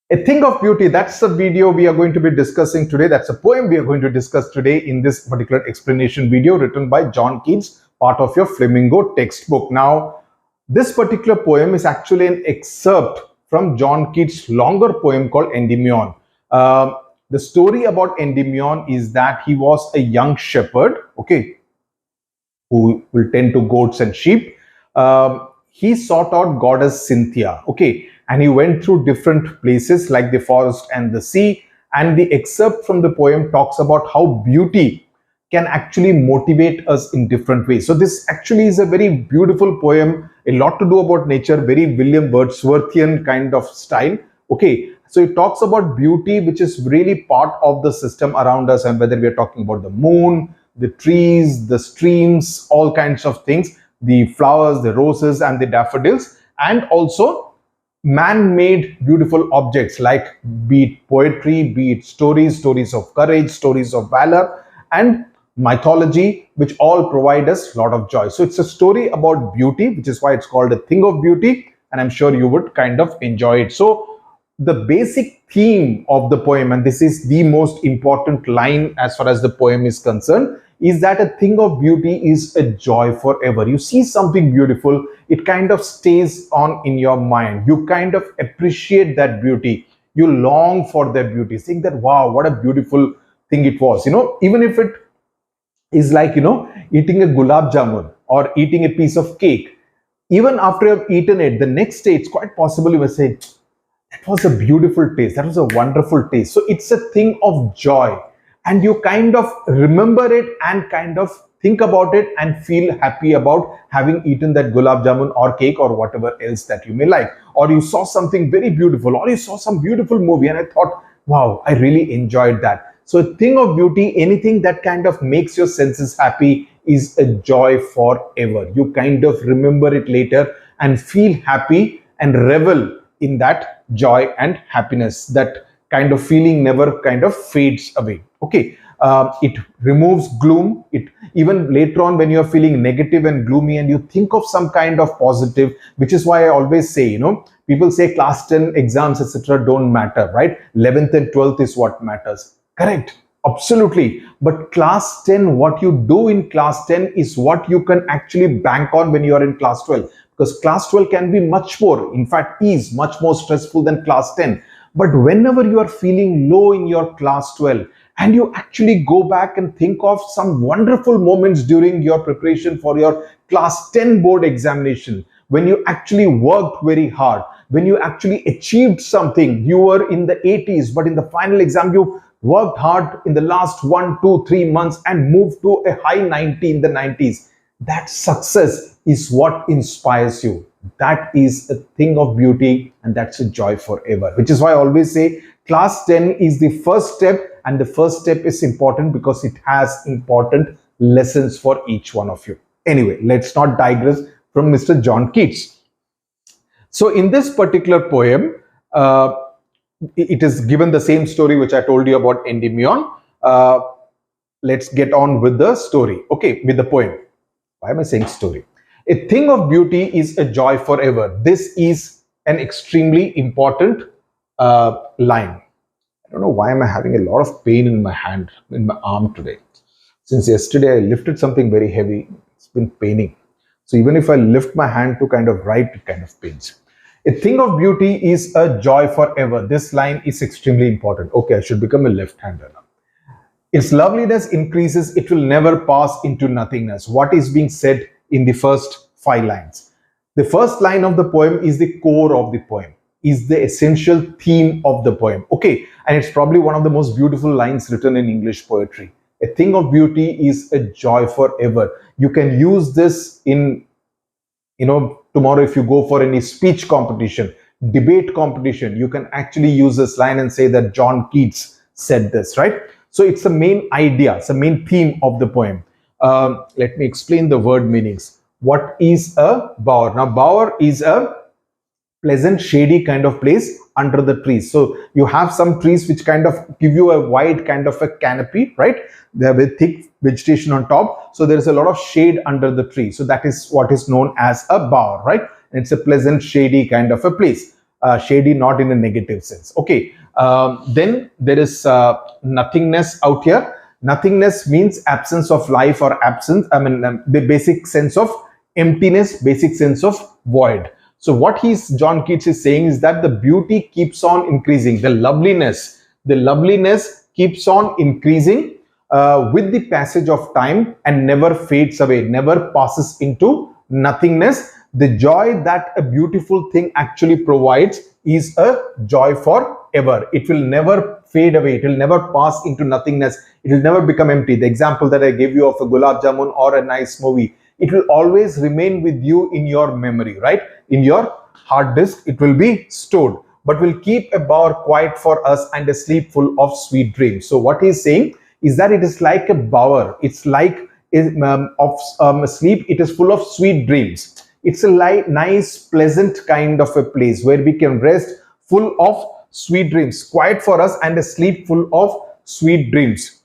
A Thing of Beauty, that's the video we are going to be discussing today. That's a poem we are going to discuss today in this particular explanation video written by John Keats, part of your Flamingo textbook. Now, this particular poem is actually an excerpt from John Keats' longer poem called Endymion. The story about Endymion is that he was a young shepherd, okay, who will tend to goats and sheep. He sought out goddess Cynthia, okay, and he went through different places like the forest and the sea. And the excerpt from the poem talks about how beauty can actually motivate us in different ways. So this actually is a very beautiful poem, a lot to do about nature, very William Wordsworthian kind of style. Okay, so it talks about beauty, which is really part of the system around us, and whether we are talking about the moon, the trees, the streams, all kinds of things, the flowers, the roses, and the daffodils, and also man-made beautiful objects like be it poetry, be it stories, stories of courage, stories of valor, and mythology, which all provide us a lot of joy. So it's a story about beauty, which is why it's called A Thing of Beauty, and I'm sure you would kind of enjoy it. So the basic theme of the poem, and this is the most important line as far as the poem is concerned, is that a thing of beauty is a joy forever. You see something beautiful, it kind of stays on in your mind. You kind of appreciate that beauty. You long for that beauty, saying that, wow, what a beautiful thing it was. Even if it is like, eating a gulab jamun or eating a piece of cake, even after you've eaten it, the next day, it's quite possible you will say, that was a beautiful taste. That was a wonderful taste. So it's a thing of joy. And you kind of remember it and kind of think about it and feel happy about having eaten that gulab jamun or cake or whatever else that you may like. Or you saw something very beautiful, or you saw some beautiful movie and I thought, wow, I really enjoyed that. So a thing of beauty, anything that kind of makes your senses happy, is a joy forever. You kind of remember it later and feel happy and revel in that joy and happiness. That kind of feeling never kind of fades away. Okay, it removes gloom. It even later on, when you're feeling negative and gloomy and you think of some kind of positive, which is why I always say, people say class 10 exams etc don't matter, right? 11th and 12th is what matters. Correct, absolutely. But class 10, what you do in class 10 is what you can actually bank on when you are in class 12, because class 12 can be much more, in fact is much more stressful than class 10. But whenever you are feeling low in your class 12 and you actually go back and think of some wonderful moments during your preparation for your class 10 board examination, when you actually worked very hard, when you actually achieved something, you were in the 80s, but in the final exam, you worked hard in the last 1, 2, 3 months and moved to a high 90 in the 90s. That success is what inspires you. That is a thing of beauty, and that's a joy forever. Which is why I always say class 10 is the first step, and the first step is important because it has important lessons for each one of you. Anyway, let's not digress from Mr. John Keats. So in this particular poem, it is given the same story which I told you about Endymion. Let's get on with the story. Okay, with the poem. Why am I saying story? A thing of beauty is a joy forever. This is an extremely important line. I don't know why am I having a lot of pain in my hand, in my arm today. Since yesterday I lifted something very heavy, it's been paining. So even if I lift my hand to kind of write, it kind of pains. A thing of beauty is a joy forever. This line is extremely important. Okay, I should become a left-hander now. Its loveliness increases, it will never pass into nothingness. What is being said in the first 5 lines? The first line of the poem is the core of the poem, is the essential theme of the poem. Okay, and it's probably one of the most beautiful lines written in English poetry. A thing of beauty is a joy forever. You can use this in, tomorrow if you go for any speech competition, debate competition, you can actually use this line and say that John Keats said this, right? So it's the main idea, it's the main theme of the poem. Let me explain the word meanings. What is a bower? Now, bower is a pleasant, shady kind of place under the trees. So you have some trees which kind of give you a wide kind of a canopy, right? They have a thick vegetation on top. So there is a lot of shade under the tree. So that is what is known as a bower, right? And it's a pleasant, shady kind of a place. shady, not in a negative sense. Okay. Then there is nothingness out here. Nothingness means absence of life or absence. I mean, the basic sense of emptiness, basic sense of void. So what John Keats is saying is that the beauty keeps on increasing. The loveliness keeps on increasing with the passage of time and never fades away, never passes into nothingness. The joy that a beautiful thing actually provides is a joy forever. It will never fade away. It will never pass into nothingness. It will never become empty. The example that I gave you of a gulab jamun or a nice movie, it will always remain with you in your memory, right? In your hard disk, it will be stored, but will keep a bower quiet for us and a sleep full of sweet dreams. So what he's saying is that it is like a bower. It's like sleep. It is full of sweet dreams. It's a nice, pleasant kind of a place where we can rest, full of sweet dreams, quiet for us and a sleep full of sweet dreams.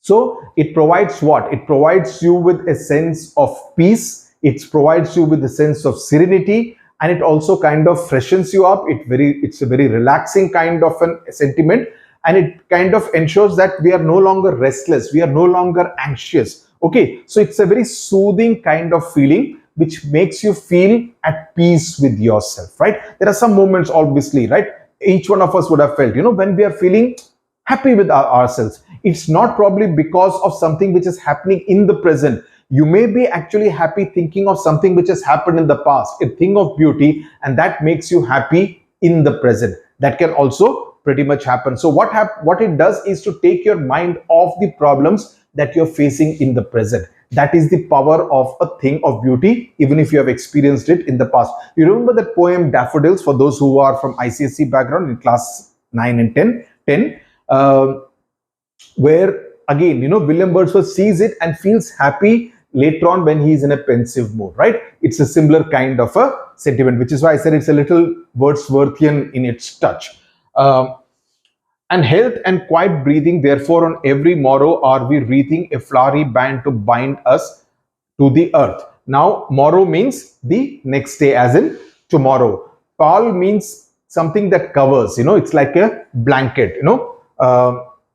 So it provides what? It provides you with a sense of peace. It provides you with a sense of serenity, and it also kind of freshens you up. It's a very relaxing kind of a sentiment, and it kind of ensures that we are no longer restless. We are no longer anxious. Okay, so it's a very soothing kind of feeling which makes you feel at peace with yourself, right? There are some moments, obviously, right? Each one of us would have felt, when we are feeling happy with ourselves. It's not probably because of something which is happening in the present. You may be actually happy thinking of something which has happened in the past, a thing of beauty, and that makes you happy in the present. That can also pretty much happen. So what it does is to take your mind off the problems that you're facing in the present. That is the power of a thing of beauty, even if you have experienced it in the past. You remember that poem Daffodils, for those who are from ICSE background in class 9 and 10, where again, William Wordsworth sees it and feels happy later on when he is in a pensive mood, right? It's a similar kind of a sentiment, which is why I said it's a little Wordsworthian in its touch. And health and quiet breathing, therefore, on every morrow are we wreathing a flowery band to bind us to the earth. Now, morrow means the next day, as in tomorrow. Pall means something that covers, it's like a blanket,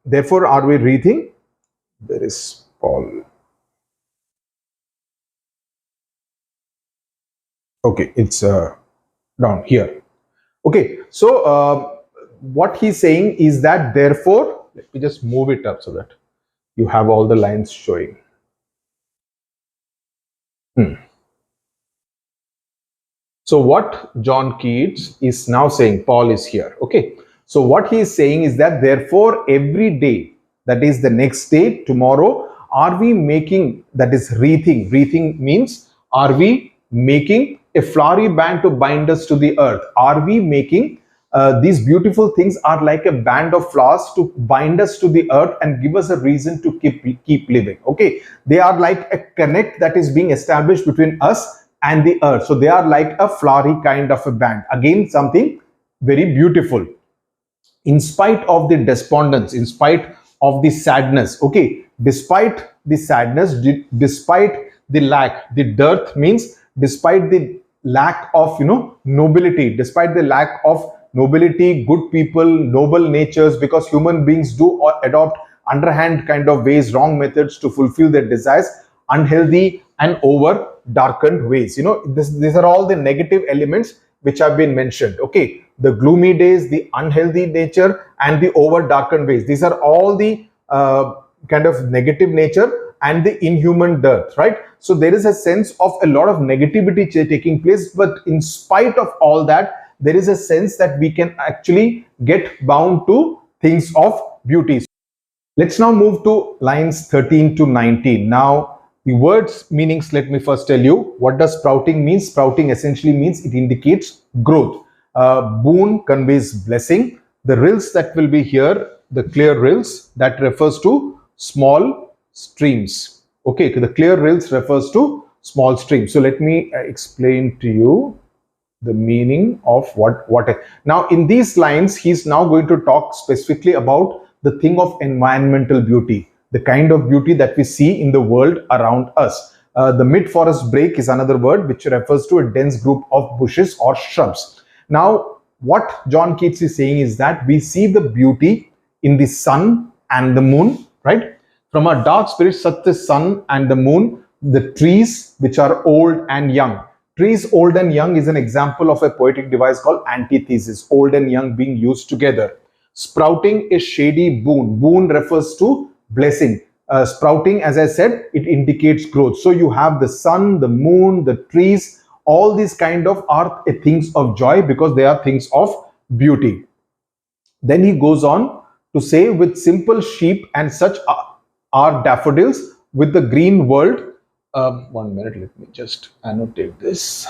therefore, are we wreathing? There is pall. Okay, it's down here. Okay, so what he's saying is that therefore, let me just move it up so that you have all the lines showing. So what John Keats is now saying, Paul is here. Okay, so what he is saying is that therefore every day, that is the next day, tomorrow, are we making, that is wreathing. Wreathing means, are we making a flowery band to bind us to the earth? Are we making these beautiful things are like a band of flowers to bind us to the earth and give us a reason to keep living. Okay, they are like a connect that is being established between us and the earth. So they are like a flowery kind of a band. Again, something very beautiful. In spite of the despondence, in spite of the sadness, okay, despite the sadness, despite the lack, the dearth means despite the lack of, nobility, despite the lack of nobility, good people, noble natures, because human beings do adopt underhand kind of ways, wrong methods to fulfill their desires, unhealthy and over darkened ways. These are all the negative elements which have been mentioned. Okay, the gloomy days, the unhealthy nature, and the over darkened ways. These are all the kind of negative nature and the inhuman dearth, right? So there is a sense of a lot of negativity taking place, but in spite of all that, there is a sense that we can actually get bound to things of beauty. Let's now move to lines 13 to 19. Now, the words meanings, let me first tell you. What does sprouting mean? Sprouting essentially means it indicates growth. Boon conveys blessing. The rills that will be here, the clear rills, that refers to small streams. Okay, the clear rills refers to small streams. So let me explain to you the meaning of what now in these lines he's now going to talk specifically about the thing of environmental beauty, the kind of beauty that we see in the world around us. The mid-forest brake is another word which refers to a dense group of bushes or shrubs. Now what John Keats is saying is that we see the beauty in the sun and the moon, right? From a dark spirit, such the sun and the moon, the trees which are old and young. Trees old and young is an example of a poetic device called antithesis, old and young being used together. Sprouting a shady boon. Boon refers to blessing. Sprouting, as I said, it indicates growth. So you have the sun, the moon, the trees, all these kind of are things of joy because they are things of beauty. Then he goes on to say, with simple sheep and such are daffodils with the green world. 1 minute, let me just annotate this.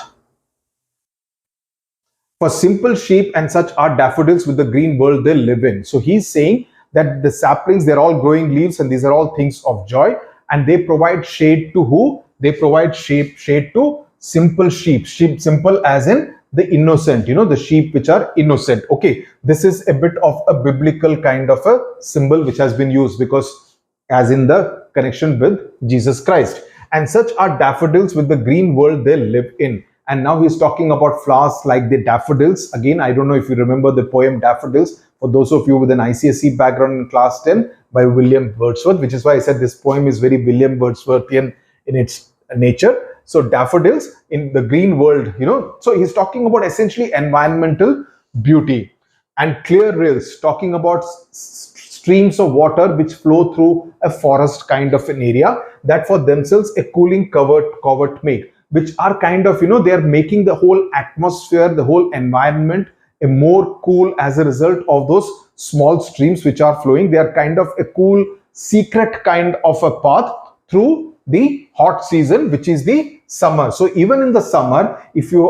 For simple sheep and such are daffodils with the green world they live in. So he's saying that the saplings, they're all growing leaves and these are all things of joy, and they provide shade to who? They provide shade to simple sheep. Sheep, simple as in the innocent, the sheep which are innocent. Okay, this is a bit of a biblical kind of a symbol which has been used because as in the connection with Jesus Christ. And such are daffodils with the green world they live in. And now he's talking about flowers like the daffodils. Again, I don't know if you remember the poem Daffodils. For those of you with an ICSE background in class 10 by William Wordsworth, which is why I said this poem is very William Wordsworthian in its nature. So daffodils in the green world, so he's talking about essentially environmental beauty. And clear rills, talking about streams of water which flow through a forest kind of an area that for themselves a cooling covert make, which are kind of, they are making the whole atmosphere, the whole environment a more cool as a result of those small streams which are flowing. They are kind of a cool secret kind of a path through the hot season, which is the summer. So even in the summer,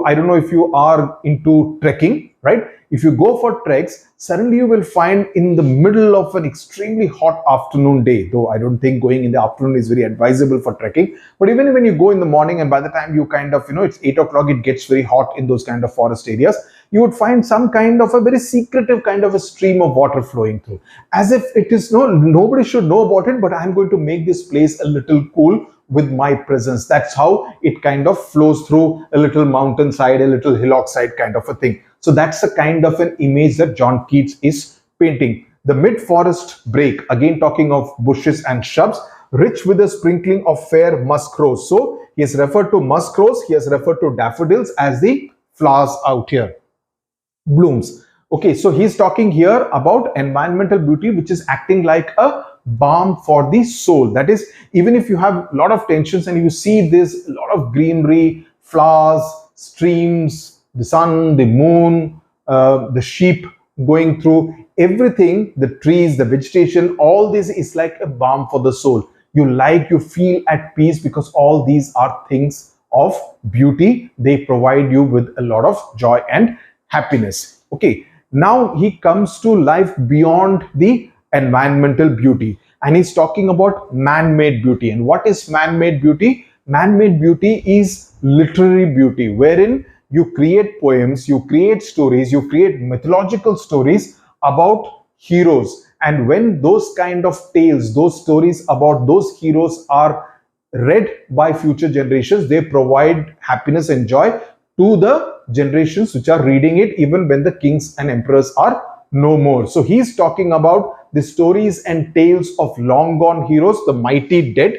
I don't know if you are into trekking, right? If you go for treks, suddenly you will find in the middle of an extremely hot afternoon day, though I don't think going in the afternoon is very advisable for trekking. But even when you go in the morning and by the time you kind of, it's 8 o'clock, it gets very hot in those kind of forest areas, you would find some kind of a very secretive kind of a stream of water flowing through. As if it is nobody should know about it, but I'm going to make this place a little cool with my presence. That's how it kind of flows through a little mountainside, a little hillock side kind of a thing. So that's the kind of an image that John Keats is painting. The mid-forest brake, again talking of bushes and shrubs, rich with a sprinkling of fair musk rose. So he has referred to musk rose, he has referred to daffodils as the flowers out here. Blooms. Okay, so he's talking here about environmental beauty, which is acting like a balm for the soul. That is, even if you have a lot of tensions and you see this, a lot of greenery, flowers, streams, the sun, the moon, the sheep going through, everything, the trees, the vegetation, all this is like a balm for the soul. You feel at peace because all these are things of beauty. They provide you with a lot of joy and happiness. Okay, now he comes to life beyond the environmental beauty and he's talking about man-made beauty. And what is man-made beauty? Man-made beauty is literary beauty, wherein you create poems, you create stories, you create mythological stories about heroes. And when those kind of tales, those stories about those heroes are read by future generations, they provide happiness and joy to the generations which are reading it, even when the kings and emperors are no more. So he's talking about the stories and tales of long gone heroes, the mighty dead.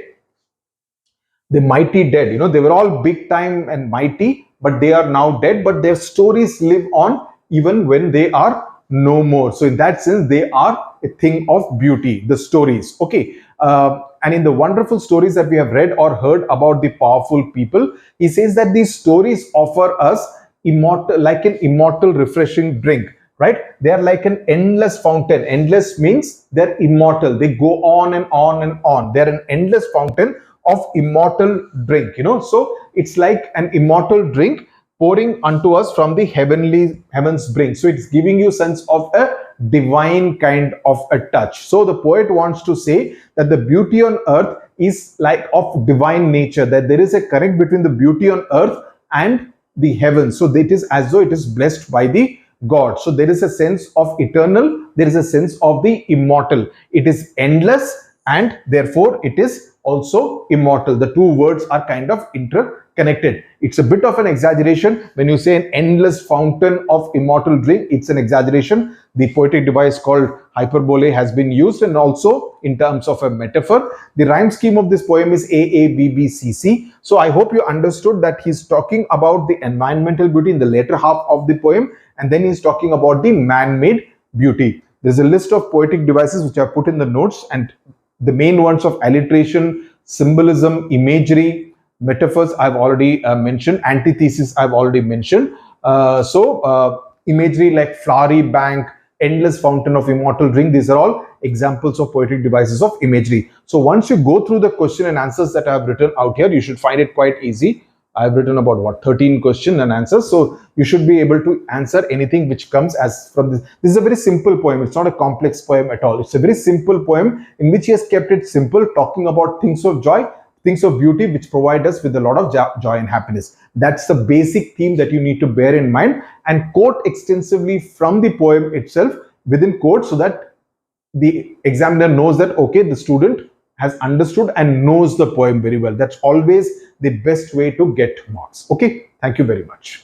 The mighty dead, they were all big time and mighty, but they are now dead, but their stories live on even when they are no more. So in that sense, they are a thing of beauty, the stories. Okay. And in the wonderful stories that we have read or heard about the powerful people, he says that these stories offer us like an immortal refreshing drink, right? They are like an endless fountain. Endless means they're immortal. They go on and on and on. They're an endless fountain of immortal drink, so it's like an immortal drink pouring unto us from the heaven's brink. So it's giving you sense of a divine kind of a touch. So the poet wants to say that the beauty on earth is like of divine nature, that there is a connect between the beauty on earth and the heavens. So it is as though it is blessed by the God. So there is a sense of eternal, there is a sense of the immortal. It is endless and therefore it is also immortal. The two words are kind of interconnected. It's a bit of an exaggeration when you say an endless fountain of immortal drink. It's an exaggeration. The poetic device called hyperbole has been used, and also in terms of a metaphor. The rhyme scheme of this poem is AABBCC. So I hope you understood that he's talking about the environmental beauty in the later half of the poem, and then he's talking about the man-made beauty. There's a list of poetic devices which I put in the notes, and the main ones of alliteration, symbolism, imagery, metaphors I've already mentioned, antithesis I've already mentioned. Imagery like flowery bank, endless fountain of immortal drink, these are all examples of poetic devices of imagery. So once you go through the question and answers that I've written out here, you should find it quite easy. I've written about 13 questions and answers, so you should be able to answer anything which comes as from this. This is a very simple poem. It's not a complex poem at all. It's a very simple poem in which he has kept it simple, talking about things of joy, things of beauty, which provide us with a lot of joy and happiness. That's the basic theme that you need to bear in mind, and quote extensively from the poem itself within quotes, so that the examiner knows that, okay, the student has understood and knows the poem very well. That's always the best way to get marks. Okay, thank you very much.